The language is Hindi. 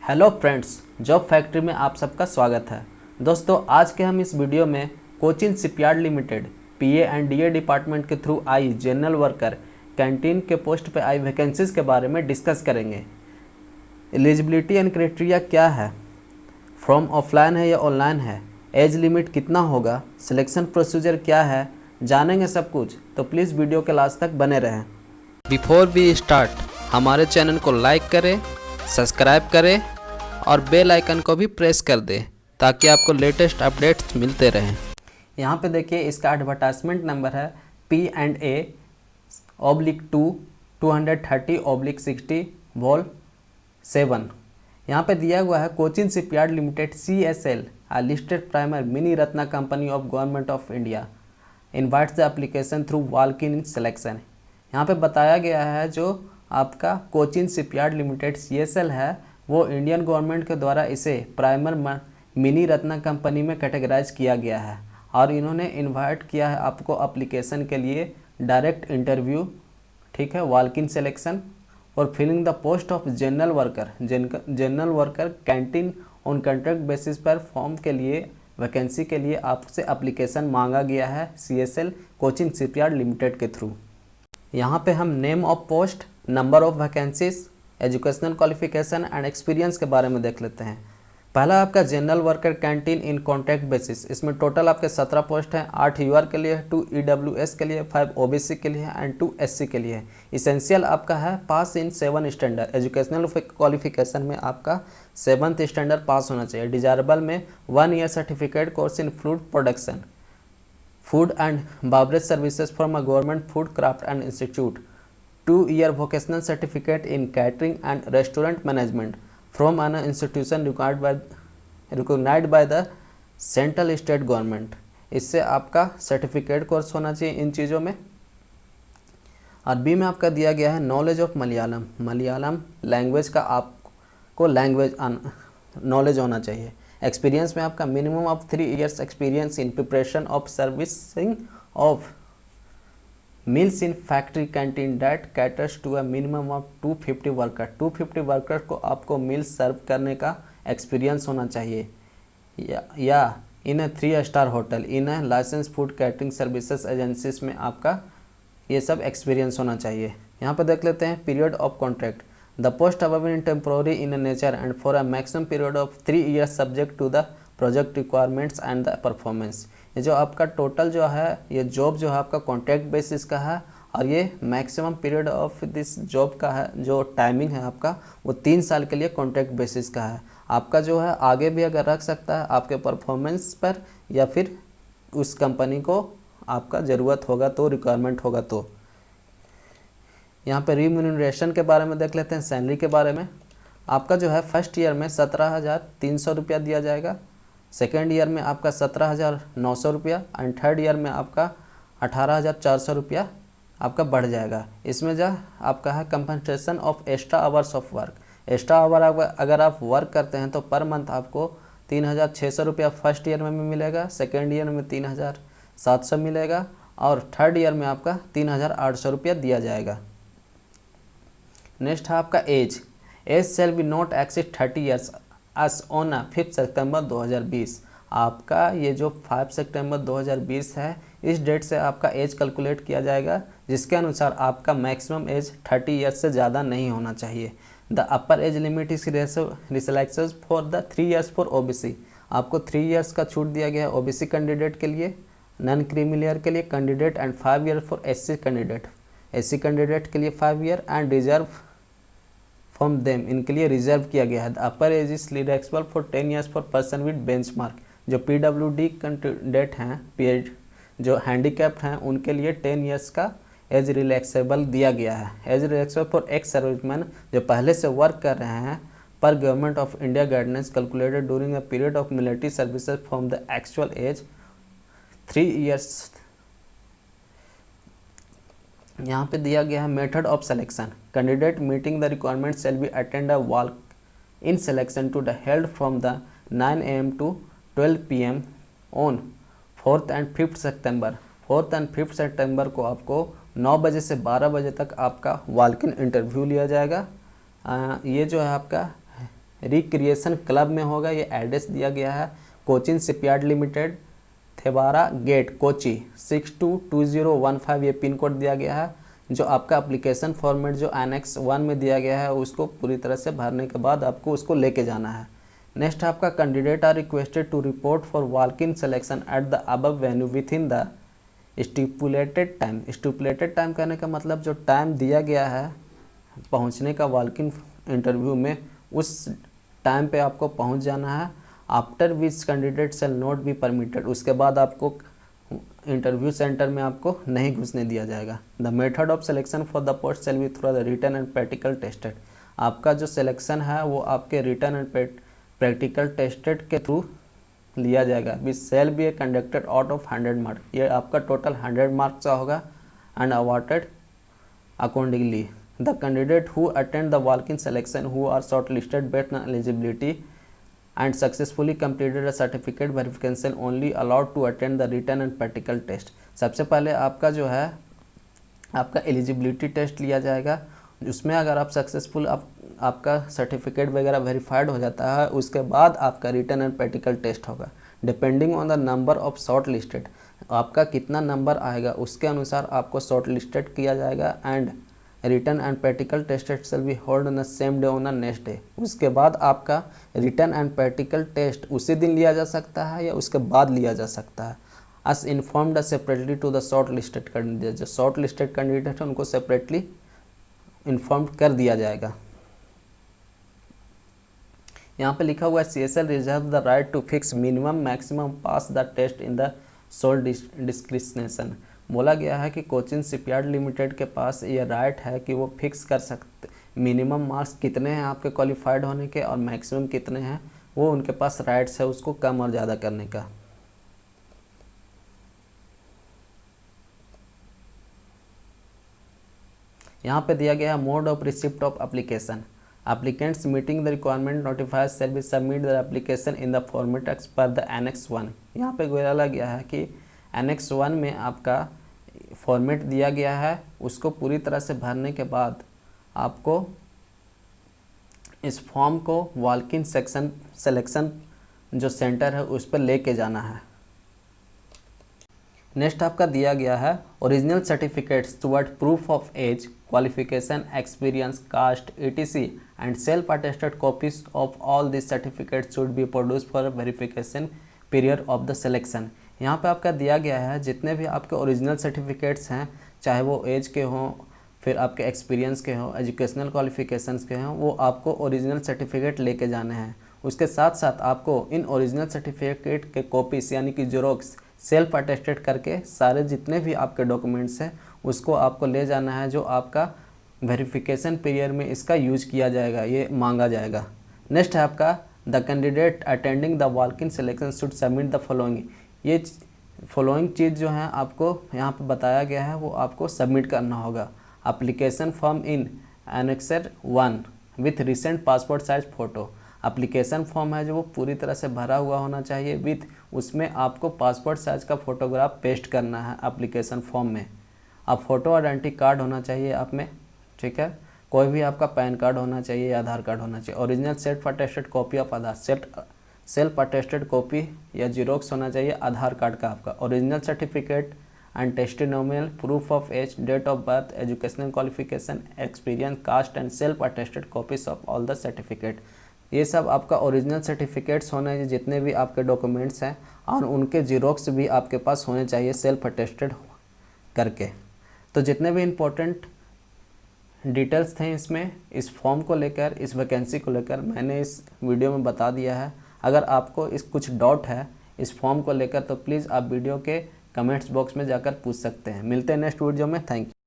हेलो फ्रेंड्स, जॉब फैक्ट्री में आप सबका स्वागत है। दोस्तों, आज के हम इस वीडियो में Cochin shipyard limited PA and DA department के थ्रू आई जनरल वर्कर कैंटीन के पोस्ट पे आई वैकेंसीज के बारे में डिस्कस करेंगे। एलिजिबिलिटी एंड क्राइटेरिया क्या है, फॉर्म ऑफलाइन है या ऑनलाइन है, एज लिमिट कितना होगा, सिलेक्शन प्रोसीजर क्या है, जानेंगे सब कुछ। तो प्लीज़ वीडियो के लास्ट तक बने रहें। बिफोर वी स्टार्ट, हमारे चैनल को लाइक करें, सब्सक्राइब करें और बेल आइकन को भी प्रेस कर दें ताकि आपको लेटेस्ट अपडेट्स मिलते रहें। यहाँ पे देखिए, इसका एडवर्टाइजमेंट नंबर है P&A/2 230/60 vol 7। यहाँ पे दिया हुआ है Cochin shipyard limited CSL listed primer mini Ratna company of government of India invites the application through walk in selection. यहाँ पे बताया गया है जो आपका कोचिन शिपयार्ड लिमिटेड CSL है वो इंडियन गवर्नमेंट के द्वारा इसे प्राइमर मिनी रत्ना कंपनी में कैटेगराइज किया गया है और इन्होंने इनवाइट किया है आपको एप्लीकेशन के लिए डायरेक्ट इंटरव्यू, ठीक है, वॉक इन सिलेक्शन और filling the post of general worker canteen on contract basis पर फॉर्म के लिए वैकेंसी के लिए आपसे एप्लीकेशन मांगा गया है CSL कोचिन शिपयार्ड लिमिटेड के थ्रू। यहाँ पे हम name of post, number of vacancies, educational qualification and experience के बारे में देख लेते हैं। पहला आपका जनरल वर्कर कैंटीन इन कॉन्ट्रैक्ट बेसिस, इसमें टोटल आपके 17 पोस्ट हैं। 8 UR के लिए, 2 EWS के लिए, 5 OBC के लिए एंड 2 SC के लिए। इसेंशियल आपका है पास इन 7 स्टैंडर्ड, एजुकेशनल क्वालिफिकेशन में आपका 7th स्टैंडर्ड पास होना चाहिए। डिजायरेबल में 1 year certificate course in food production, food and beverage services from a government food craft and institute, 2 year vocational certificate in catering and restaurant management from an institution recognized by the central state government। इससे आपका सर्टिफिकेट कोर्स होना चाहिए इन चीज़ों में। और बी में आपका दिया गया है नॉलेज ऑफ मलयालम लैंग्वेज का आपको लैंग्वेज नॉलेज होना चाहिए। एक्सपीरियंस में आपका minimum of 3 years experience in preparation of servicing of meals in factory canteen that caters to a minimum of 250 worker. 250 worker को आपको मील्स सर्व करने का एक्सपीरियंस होना चाहिए या in 3 star hotel in licence food catering services agencies में आपका ये सब एक्सपीरियंस होना चाहिए। यहाँ पर देख लेते हैं period of contract. The post above in temporary in nature and for a maximum period of 3 years subject to the project requirements and the performance. ये जो आपका टोटल जो है ये जॉब जो है आपका कॉन्ट्रैक्ट बेसिस का है और ये maximum period of this job का है, जो टाइमिंग है आपका वो 3 साल के लिए कॉन्ट्रैक्ट बेसिस का है। आपका जो है आगे भी अगर रख सकता है आपके परफॉर्मेंस पर या फिर उस कंपनी को आपका ज़रूरत होगा तो, रिक्वायरमेंट होगा तो। यहाँ पे रिम्यूनरेशन के बारे में देख लेते हैं। सैलरी के बारे में आपका जो है फर्स्ट ईयर में 17,300 रुपया दिया जाएगा, सेकेंड ईयर में आपका 17,900 रुपया एंड थर्ड ईयर में आपका 18,400 रुपया आपका बढ़ जाएगा। इसमें जो आपका है compensation of extra hours of work. Extra our अगर आप वर्क करते हैं तो पर मंथ आपको 3,600 रुपया फर्स्ट ईयर में मिलेगा, सेकेंड ईयर में 3,700 मिलेगा और थर्ड ईयर में आपका 3,800 रुपया दिया जाएगा। नेक्स्ट है आपका age shall be not exceed 30 years as on 5 सितंबर 2020। आपका ये जो 5 सितंबर 2020 है इस डेट से आपका एज कैलकुलेट किया जाएगा, जिसके अनुसार आपका मैक्सिमम एज 30 years से ज़्यादा नहीं होना चाहिए। The upper age limit is relaxes for the 3 years for OBC। आपको 3 years का छूट दिया गया है OBC कैंडिडेट के लिए, नॉन क्रीमिलियर के लिए candidate and 5 years for SC candidate. SC candidate के लिए 5 years and reserve from them, इनके लिए रिजर्व किया गया है। अपर as is relaxable for 10 years for person with benchmark. जो PWD कैंडिडेट हैं, जो हैंडीकैप्ड हैं, उनके लिए 10 years का एज रिलैक्सेबल दिया गया है। Age relaxable for ex serviceman जो पहले से वर्क कर रहे हैं per government of India guidance calculated during the period of military services from the actual age 3 years। यहाँ पे दिया गया है method of selection. Candidate meeting the requirement shall be attend a walk in selection to the held from the 9 AM to 12 PM on 4th and 5th सितंबर। 4th and 5th सितंबर को आपको 9 बजे से 12 बजे तक आपका वॉक इन इंटरव्यू लिया जाएगा। ये जो है आपका रिक्रिएशन क्लब में होगा। ये एड्रेस दिया गया है Cochin shipyard limited, Thevara gate, Kochi 622015, ये पिन कोड दिया गया है। जो आपका एप्लीकेशन फॉर्मेट जो एनेक्स 1 में दिया गया है उसको पूरी तरह से भरने के बाद आपको उसको लेके जाना है। नेक्स्ट आपका candidate are requested to report for walk in selection at the above venue within the stipulated time. Stipulated time कहने का मतलब जो टाइम दिया गया है पहुंचने का वॉक इन इंटरव्यू में, उस टाइम पे आपको पहुंच जाना है। After which candidate shall not be permitted, उसके बाद आपको इंटरव्यू सेंटर में आपको नहीं घुसने दिया जाएगा। The method of selection for the post shall be through the written and practical tested. आपका जो सिलेक्शन है वो आपके रिटन एंड प्रैक्टिकल टेस्टेड के थ्रू लिया जाएगा। Which shall be conducted out of 100 mark, ये आपका टोटल 100 मार्क्स का होगा and awarded accordingly. The candidate who attend the walk in selection who are short listed based on eligibility and successfully completed a certificate verification only allowed to attend the written and practical test। सबसे पहले आपका जो है आपका एलिजिबिलिटी टेस्ट लिया जाएगा, उसमें अगर आप सक्सेसफुल आपका सर्टिफिकेट वगैरह वेरीफाइड हो जाता है उसके बाद आपका रिटन एंड प्रैक्टिकल टेस्ट होगा। Depending on the number of short listed, आपका कितना नंबर आएगा उसके अनुसार आपको शॉर्ट लिस्टेड किया जाएगा। And written and practical test shall be hold on the same day on the next day. उसके बाद आपका रिटन एंड प्रैक्टिकल टेस्ट उसी दिन लिया जा सकता है या उसके बाद लिया जा सकता है। As informed separately to the short listed candidate, जो शॉर्ट लिस्टेड कैंडिडेट है उनको सेपरेटली इन्फॉर्म कर दिया जाएगा। यहाँ पे लिखा हुआ है CSL reserve the right to fix minimum maximum pass the test in the sole discretion. बोला गया है कि कोचिन शिपयार्ड लिमिटेड के पास ये राइट है कि वो फिक्स कर सकते मिनिमम मार्क्स कितने हैं आपके क्वालिफाइड होने के और मैक्सिमम कितने हैं, वो उनके पास राइट्स है उसको कम और ज़्यादा करने का। यहाँ पे दिया गया है mode of receipt of application. Applicants meeting the requirement notifies shall be submit the application in the format as per the annex 1। यहाँ पे बोला गया है कि एनेक्स 1 में आपका फॉर्मेट दिया गया है, उसको पूरी तरह से भरने के बाद आपको इस फॉर्म को वॉक इन सिलेक्शन जो सेंटर है उस पर लेके जाना है। नेक्स्ट आपका दिया गया है original certificates toward proof of age, qualification, experience, caste, etc and self attested copies of all this certificate should be produce for verification period of the selection. यहाँ पे आपका दिया गया है जितने भी आपके ओरिजिनल सर्टिफिकेट्स हैं, चाहे वो एज के हों, फिर आपके एक्सपीरियंस के हों, एजुकेशनल क्वालिफिकेशंस के हों, वो आपको ओरिजिनल सर्टिफिकेट लेके जाने हैं। उसके साथ साथ आपको इन ओरिजिनल सर्टिफिकेट के कॉपीज यानी कि जेरोक्स सेल्फ अटेस्टेड करके सारे जितने भी आपके डॉक्यूमेंट्स हैं उसको आपको ले जाना है, जो आपका वेरिफिकेशन पीरियड में इसका यूज किया जाएगा, ये मांगा जाएगा। नेक्स्ट है आपका the candidate attending the walk in selection should submit the following. ये फॉलोइंग चीज़ जो है आपको यहाँ पे बताया गया है वो आपको सबमिट करना होगा। Application form in annexure 1 with recent passport size photo. Application form है जो वो पूरी तरह से भरा हुआ होना चाहिए विथ उसमें आपको पासपोर्ट साइज का फ़ोटोग्राफ पेस्ट करना है एप्लीकेशन फॉर्म में। अब फ़ोटो आइडेंटिटी कार्ड होना चाहिए आप में, ठीक है, कोई भी आपका पैन कार्ड होना चाहिए या आधार कार्ड होना चाहिए। Original self attested copy of Aadhaar, self attested copy या जीरोक्स होना चाहिए आधार कार्ड का आपका। Original certificate and testimonial, proof of age, date of birth, educational qualification, experience, caste and self attested copies of all the certificate. ये सब आपका ओरिजिनल सर्टिफिकेट्स होने चाहिए जितने भी आपके डॉक्यूमेंट्स हैं, और उनके जीरोक्स भी आपके पास होने चाहिए सेल्फ अटेस्टेड करके। तो जितने भी इम्पोर्टेंट डिटेल्स थे इसमें इस फॉर्म को लेकर, इस वैकेंसी को लेकर मैंने इस वीडियो में बता दिया है। अगर आपको इस कुछ डाउट है इस फॉर्म को लेकर तो प्लीज़ आप वीडियो के कमेंट्स बॉक्स में जाकर पूछ सकते हैं। मिलते हैं नेक्स्ट वीडियो में। Thank you.